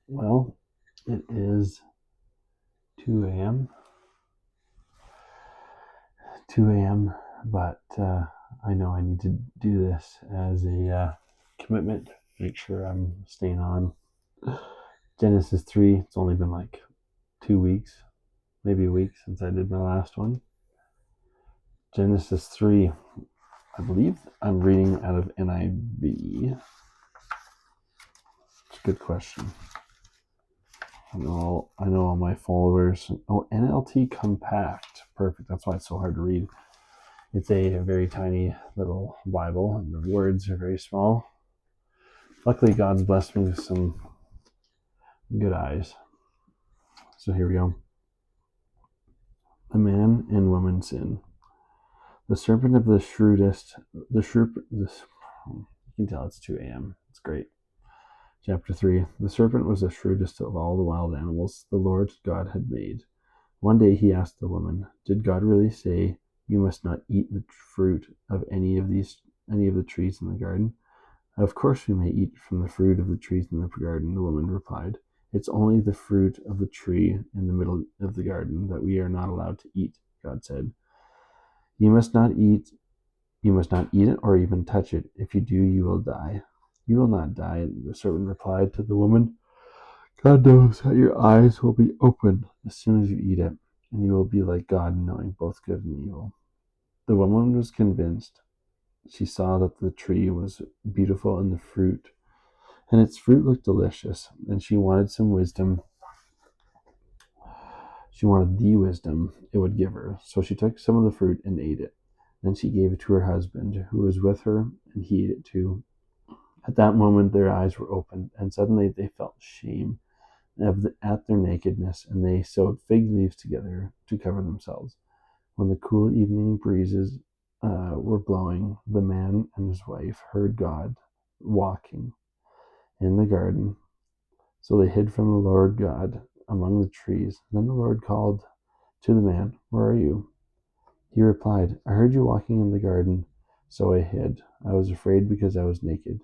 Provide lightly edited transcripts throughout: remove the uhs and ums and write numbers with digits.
Well, it is 2 a.m. 2 a.m. But I know I need to do this as a commitment. Make sure I'm staying on. Genesis 3. It's only been like 2 weeks, maybe a week since I did my last one. Genesis 3. I believe I'm reading out of NIV. It's a good question. I know all my followers. Oh, NLT Compact. Perfect. That's why it's so hard to read. It's a very tiny little Bible, and the words are very small. Luckily, God's blessed me with some good eyes. So here we go. The man and woman sin. The serpent of the shrewdest, you can tell it's 2 a.m. It's great. Chapter 3. The serpent was the shrewdest of all the wild animals the Lord God had made. One day he asked the woman, "Did God really say you must not eat the fruit of any of the trees in the garden?" "Of course we may eat from the fruit of the trees in the garden," the woman replied. "It's only the fruit of the tree in the middle of the garden that we are not allowed to eat," God said. You must not eat it or even touch it. If you do, you will die." "You will not die," the serpent replied to the woman. "God knows that your eyes will be opened as soon as you eat it, and you will be like God, knowing both good and evil." The woman was convinced. She saw that the tree was beautiful and its fruit looked delicious, and she wanted some wisdom. She wanted the wisdom it would give her. So she took some of the fruit and ate it. Then she gave it to her husband, who was with her, and he ate it too. At that moment their eyes were opened, and suddenly they felt shame at their nakedness, and they sewed fig leaves together to cover themselves. When the cool evening breezes were blowing, the man and his wife heard God walking in the garden. So they hid from the Lord God among the trees. Then the Lord called to the man, "Where are you?" He replied, "I heard you walking in the garden, so I hid. I was afraid because I was naked."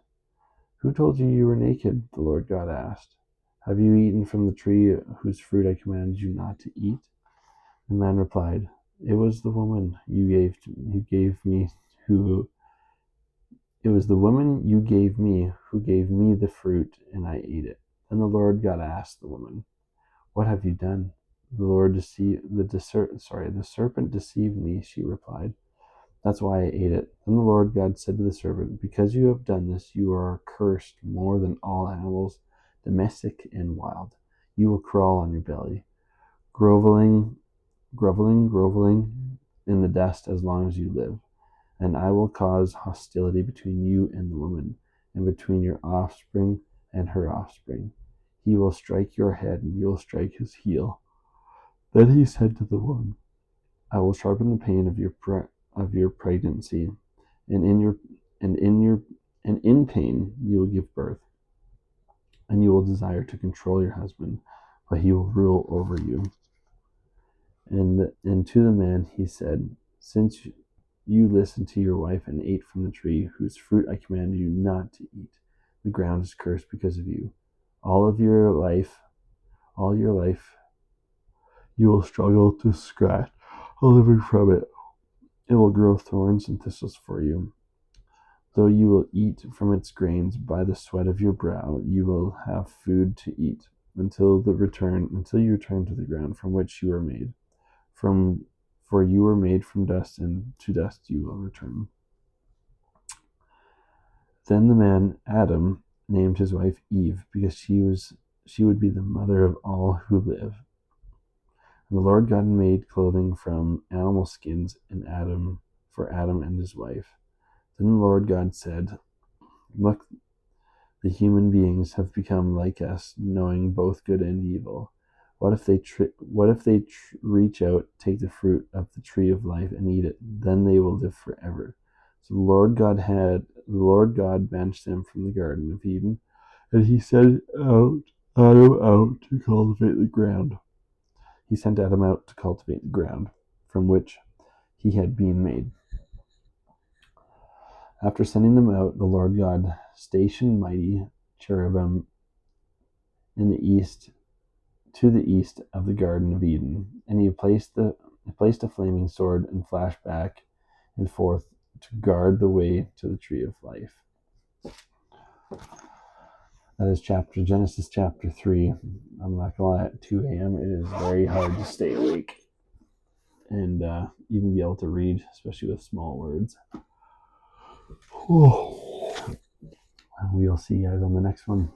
"Who told you you were naked?" the Lord God asked. "Have you eaten from the tree whose fruit I commanded you not to eat?" The man replied, "It was the woman you gave me who It was the woman you gave me who gave me the fruit, and I ate it." Then the Lord God asked the woman, "What have you done?" The serpent deceived me," she replied. "That's why I ate it." Then the Lord God said to the serpent, "Because you have done this, you are cursed more than all animals, domestic and wild. You will crawl on your belly, groveling, groveling in the dust as long as you live. And I will cause hostility between you and the woman, and between your offspring and her offspring. He will strike your head, and you will strike his heel." Then he said to the woman, "I will sharpen the pain of your pregnancy, and in your and in your and in pain you will give birth, and you will desire to control your husband, but he will rule over you." And to the man he said, "Since you listened to your wife and ate from the tree whose fruit I commanded you not to eat, the ground is cursed because of you. All of all your life, you will struggle to scratch a living from it. It will grow thorns and thistles for you. Though you will eat from its grains by the sweat of your brow, you will have food to eat until you return to the ground from which you were made. From For you were made from dust, and to dust you will return." Then the man Adam named his wife Eve, because she would be the mother of all who live. And the Lord God made clothing from animal skins for Adam and his wife. Then the Lord God said, "Look, the human beings have become like us, knowing both good and evil. What if they reach out, take the fruit of the tree of life and eat it? Then they will live forever." So the Lord God banished them from the Garden of Eden, and he sent Adam out to cultivate the ground. He sent Adam out to cultivate the ground from which he had been made. After sending them out, the Lord God stationed mighty cherubim in the east, to the east of the Garden of Eden, and he placed a flaming sword and flashed back and forth to guard the way to the tree of life. That is Genesis chapter 3. I'm not gonna lie, at 2 a.m. it is very hard to stay awake and even be able to read, especially with small words. We'll see you guys on the next one.